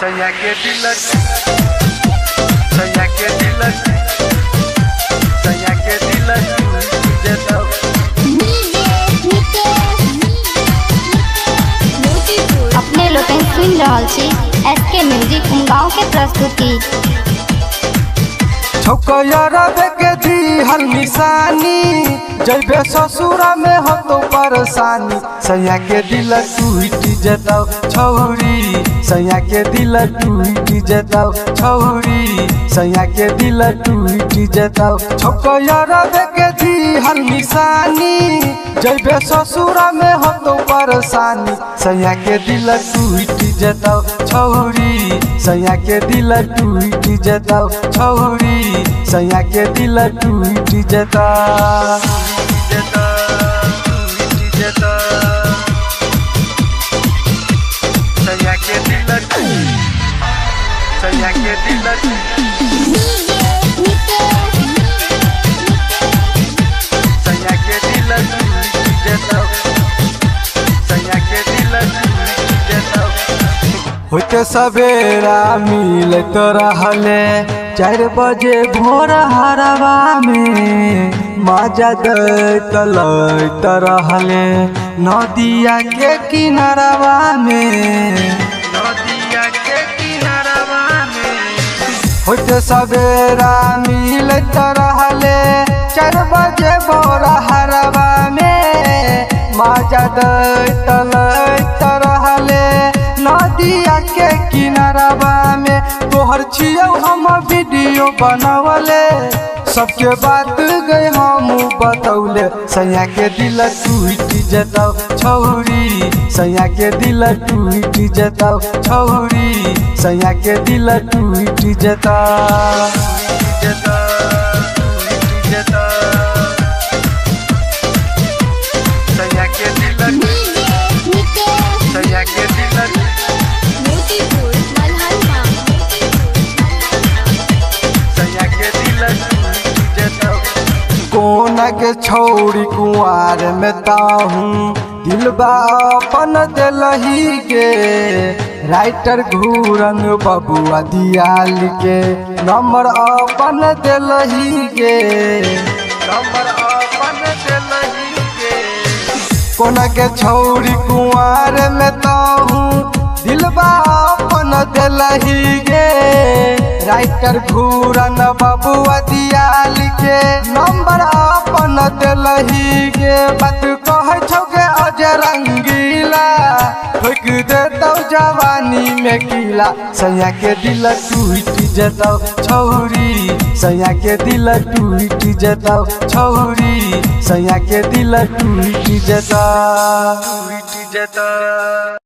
सैया के दिल सैया के दिल सैया के दिल जताओ। अपने लोग सुन रहल छी एसके म्यूजिक गाँव के प्रस्तुति। छौकैया के दी हर निशानी जैबे ससुरा में हो तो परेशानी। सैया के दिल टूट जताओ छौरी, सैया के दिल टूट जताओ छौरी, सैया के दिल टूट जताओ। छौकैया के दी हर निशानी जैबे ससुरा में हो तो परेशानी। सैया के दिल टूट जताओ छौरी, सैया के दिल टूट जताओ छौरी, सैया के दिल टूट जताओ। सैया के दिल सैया के दिल सैया के दिल जताओ सैया के दिल जताओ। होते सवेरा मिलत रहले 4 बजे भोर हरवा में। मजा दैत लैत रहले नदिया के किनारवा में, नदिया के किनारवा में। होते सवेरा मिलत रहले 4 बजे भोर हरवा में। मजा दैत लैत रहले नदिया के किनारवा में। तोहर छियौ हम वीडियो बनवले सबके बात गए हम बतौले। सैया के दिल टूट जताओ छौरी, सैया के दिल टूट जताओ छौरी, सैया के दिल टूट जताओ। सैया के दिल सैया के दिल सैया के दिल जताओ। कोना के छौरी कुंवार में ताहूँ दिलबा अपन दिलही के। राइटर घूरन बबुआ दियाल के नंबर अपन दिलही के, नंबर अपन दिलही के। कोना के छौरी कुंवार में ताहूँ दिलबा अपन दिलही के। राइटर घूरन बबुआ दियाल के नंबर अपन दिलही के। बात कहे छौ के अजय रंगीला ठोक देतौ जवानी में कीला। सैया के दिल टूट जताओ छौरी, सैया के दिल टूट जताओ छौरी, सैया के दिल टूट जताओ।